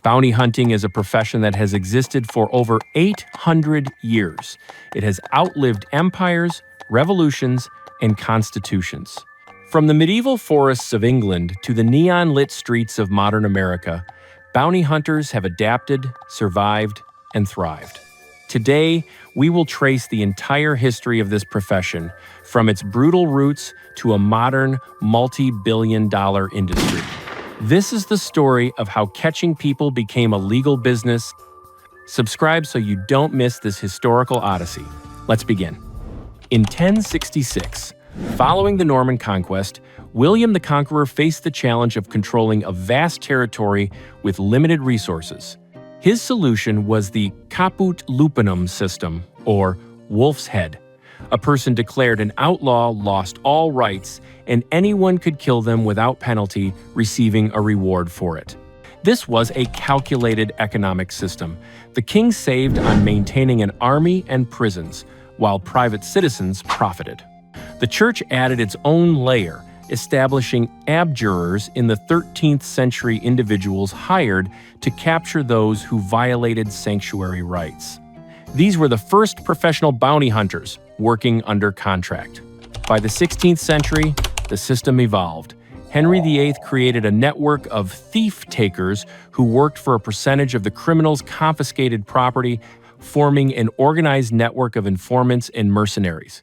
Bounty hunting is a profession that has existed for over 800 years. It has outlived empires, revolutions, and constitutions. From the medieval forests of England to the neon-lit streets of modern America, bounty hunters have adapted, survived, and thrived. Today, we will trace the entire history of this profession, from its brutal roots to a modern, multi-billion-dollar industry. This is the story of how catching people became a legal business. Subscribe so you don't miss this historical odyssey. Let's begin. In 1066, following the Norman conquest, William the Conqueror faced the challenge of controlling a vast territory with limited resources. His solution was the caput lupinum system, or wolf's head. A person declared an outlaw lost all rights, and anyone could kill them without penalty, receiving a reward for it. This was a calculated economic system. The king saved on maintaining an army and prisons, while private citizens profited. The church added its own layer, establishing abjurers in the 13th century, individuals hired to capture those who violated sanctuary rights. These were the first professional bounty hunters working under contract. By the 16th century, the system evolved. Henry VIII created a network of thief-takers who worked for a percentage of the criminals' confiscated property, forming an organized network of informants and mercenaries.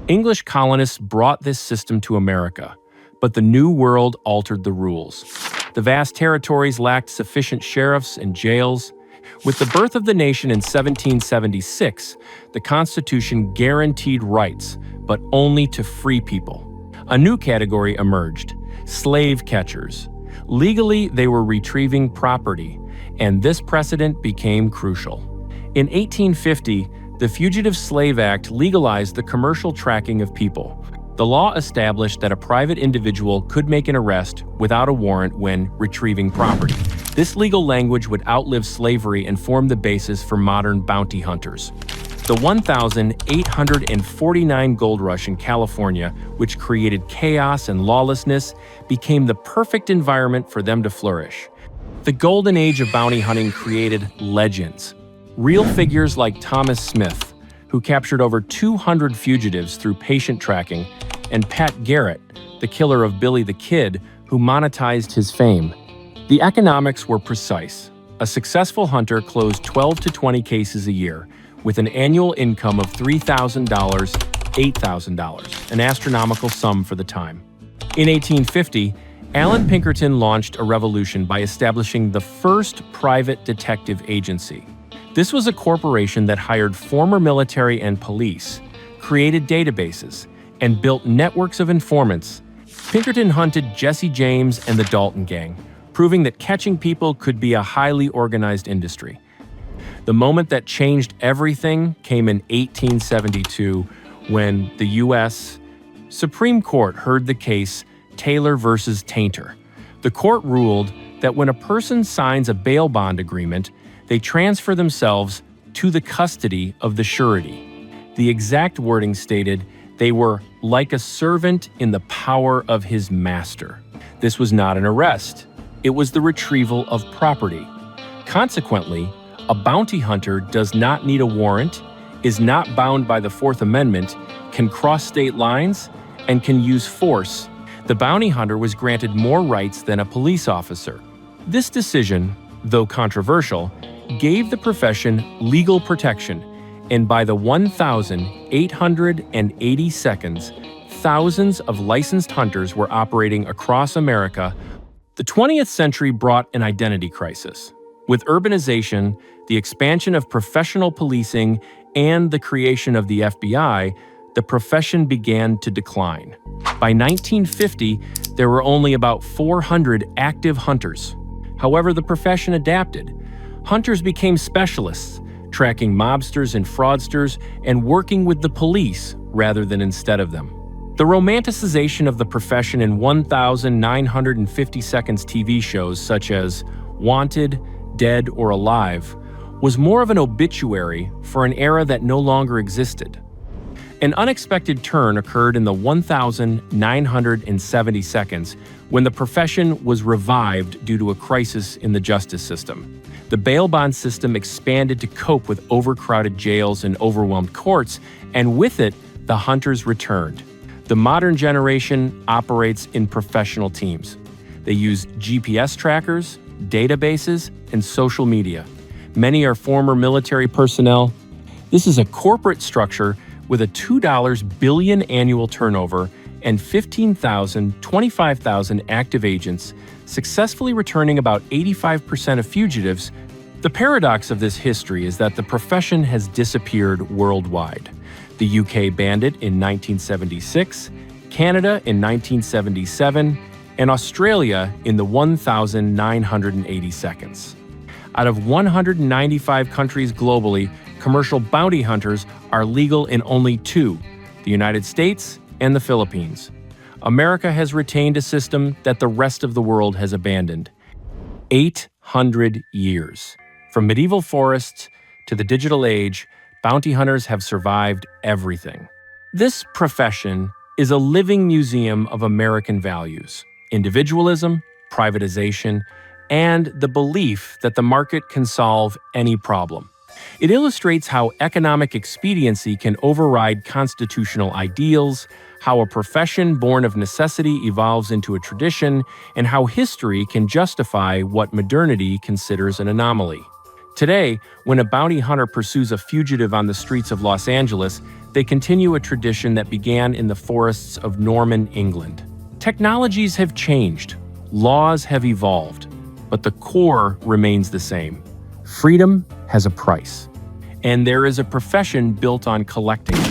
English colonists brought this system to America, but the New World altered the rules. The vast territories lacked sufficient sheriffs and jails. With the birth of the nation in 1776, the Constitution guaranteed rights, but only to free people. A new category emerged: slave catchers. Legally, they were retrieving property, and this precedent became crucial. In 1850, the Fugitive Slave Act legalized the commercial tracking of people. The law established that a private individual could make an arrest without a warrant when retrieving property. This legal language would outlive slavery and form the basis for modern bounty hunters. The 1849 gold rush in California, which created chaos and lawlessness, became the perfect environment for them to flourish. The golden age of bounty hunting created legends. Real figures like Thomas Smith, who captured over 200 fugitives through patient tracking, and Pat Garrett, the killer of Billy the Kid, who monetized his fame. The economics were precise. A successful hunter closed 12 to 20 cases a year, with an annual income of $3,000, $8,000, an astronomical sum for the time. In 1850, Allan Pinkerton launched a revolution by establishing the first private detective agency. This was a corporation that hired former military and police, created databases, and built networks of informants. Pinkerton hunted Jesse James and the Dalton Gang, proving that catching people could be a highly organized industry. The moment that changed everything came in 1872, when the U.S. Supreme Court heard the case Taylor versus Tainter. The court ruled that when a person signs a bail bond agreement, they transfer themselves to the custody of the surety. The exact wording stated they were like a servant in the power of his master. This was not an arrest. It was the retrieval of property. Consequently, a bounty hunter does not need a warrant, is not bound by the Fourth Amendment, can cross state lines, and can use force. The bounty hunter was granted more rights than a police officer. This decision, though controversial, gave the profession legal protection, and by the 1,880 seconds, thousands of licensed hunters were operating across America. The 20th century brought an identity crisis. With urbanization, the expansion of professional policing, and the creation of the FBI, the profession began to decline. By 1950, there were only about 400 active hunters. However, the profession adapted. Hunters became specialists, tracking mobsters and fraudsters and working with the police rather than instead of them. The romanticization of the profession in 1,950 seconds TV shows such as Wanted, Dead or Alive was more of an obituary for an era that no longer existed. An unexpected turn occurred in the 1970 seconds when the profession was revived due to a crisis in the justice system. The bail bond system expanded to cope with overcrowded jails and overwhelmed courts, and with it, the hunters returned. The modern generation operates in professional teams. They use GPS trackers, databases, and social media. Many are former military personnel. This is a corporate structure with a $2 billion annual turnover and 15,000, 25,000 active agents, successfully returning about 85% of fugitives. The paradox of this history is that the profession has disappeared worldwide. The UK banned it in 1976, Canada in 1977, and Australia in the 1980 seconds. Out of 195 countries globally, commercial bounty hunters are legal in only 2, the United States and the Philippines. America has retained a system that the rest of the world has abandoned. 800 years. From medieval forests to the digital age, bounty hunters have survived everything. This profession is a living museum of American values: individualism, privatization, and the belief that the market can solve any problem. It illustrates how economic expediency can override constitutional ideals, how a profession born of necessity evolves into a tradition, and how history can justify what modernity considers an anomaly. Today, when a bounty hunter pursues a fugitive on the streets of Los Angeles, they continue a tradition that began in the forests of Norman England. Technologies have changed, laws have evolved, but the core remains the same. Freedom has a price, and there is a profession built on collecting it.